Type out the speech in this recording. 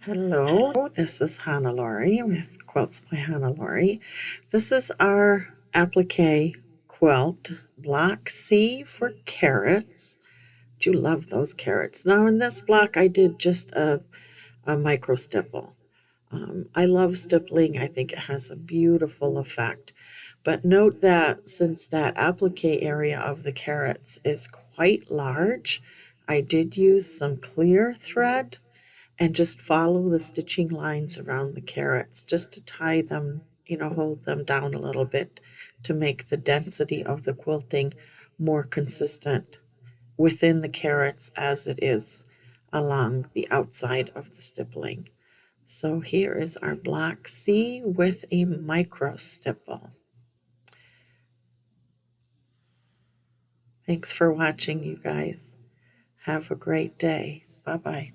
Hello, this is Hannelore with Quilts by Hannelore. This is our applique quilt, block C for carrots. Do love those carrots. Now in this block I did just a micro stipple. I love stippling. I think it has a beautiful effect. But note that since that applique area of the carrots is quite large, I did use some clear thread and just follow the stitching lines around the carrots just to tie them, hold them down a little bit to make the density of the quilting more consistent within the carrots as it is along the outside of the stippling. So here is our block C with a micro stipple. Thanks for watching, you guys. Have a great day. Bye-bye.